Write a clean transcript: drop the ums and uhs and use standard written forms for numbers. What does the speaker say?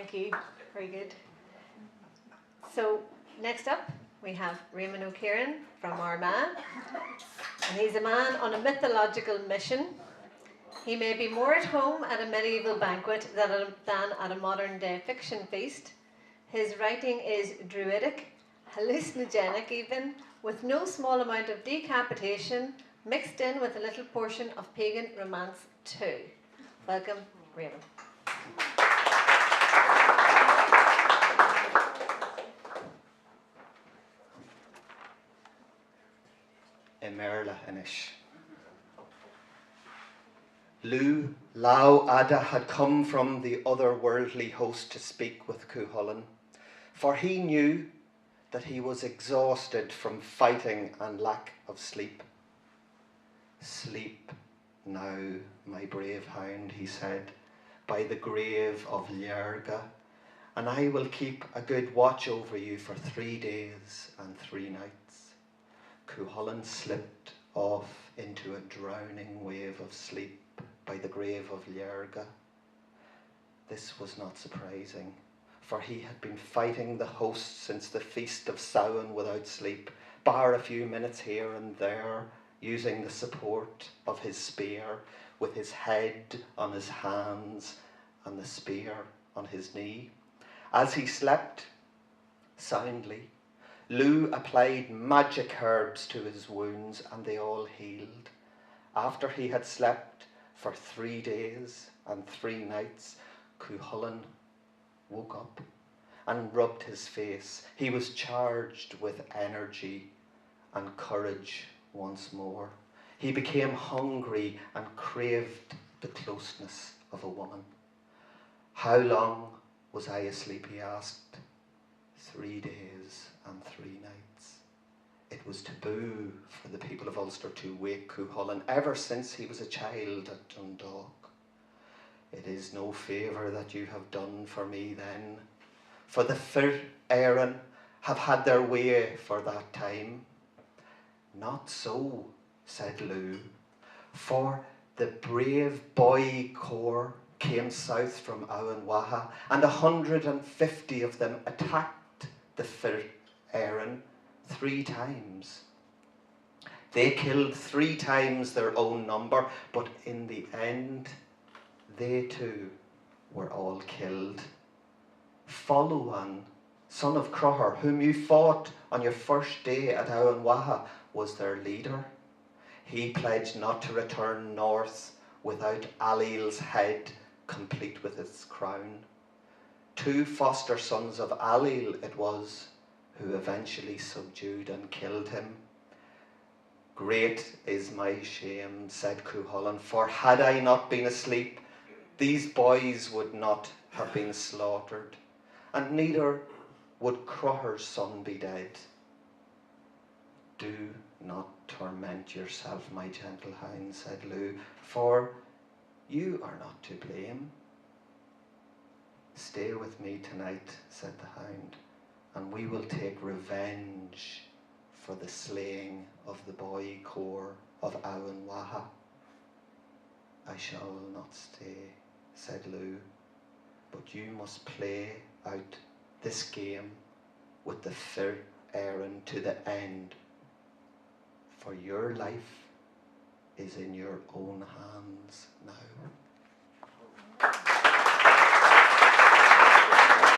Thank you. Very good. So, next up, we have Réamonn Ó Ciaráin from Armagh. And he's a man on a mythological mission. He may be more at home at a medieval banquet than at a modern day fiction feast. His writing is druidic, hallucinogenic even, with no small amount of decapitation, mixed in with a little portion of pagan romance too. Welcome, Réamonn. Emerla inish. Lou Lau Ada had come from the otherworldly host to speak with Cúchulainn, for he knew that he was exhausted from fighting and lack of sleep. Sleep now, my brave hound, he said, by the grave of Ljerga, and I will keep a good watch over you for 3 days and 3 nights. Cúchulainn slipped off into a drowning wave of sleep by the grave of Ljerga. This was not surprising, for he had been fighting the host since the feast of Samhain without sleep, bar a few minutes here and there, using the support of his spear, with his head on his hands and the spear on his knee. As he slept soundly, Lou applied magic herbs to his wounds and they all healed. After he had slept for 3 days and 3 nights, Cúchulainn woke up and rubbed his face. He was charged with energy and courage once more. He became hungry and craved the closeness of a woman. How long was I asleep, he asked. 3 days and 3 nights. It was taboo for the people of Ulster to wake Cúchulainn ever since he was a child at Dundalk. It is no favour that you have done for me then, for the Fir Éireann have had their way for that time. Not so, said Lou, for the brave boy corps came south from Eamhain Mhacha, and 150 of them attacked the Fir Éireann 3 times. They killed 3 times their own number, but in the end, they too were all killed. Followan, son of Croher, whom you fought on your first day at Eamhain Mhacha, was their leader. He pledged not to return north without Allil's head complete with its crown. 2 foster sons of Allil it was who eventually subdued and killed him. Great is my shame, said Cúchulainn, for had I not been asleep, these boys would not have been slaughtered, and neither would Croher's son be dead. Do not torment yourself, my gentle hound, said Lou, for you are not to blame. Stay with me tonight, said the hound, and we will take revenge for the slaying of the boy corps of Eamhain Mhacha. I shall not stay, said Lou, but you must play out this game with the Fir Éireann to the end, for your life is in your own hands now.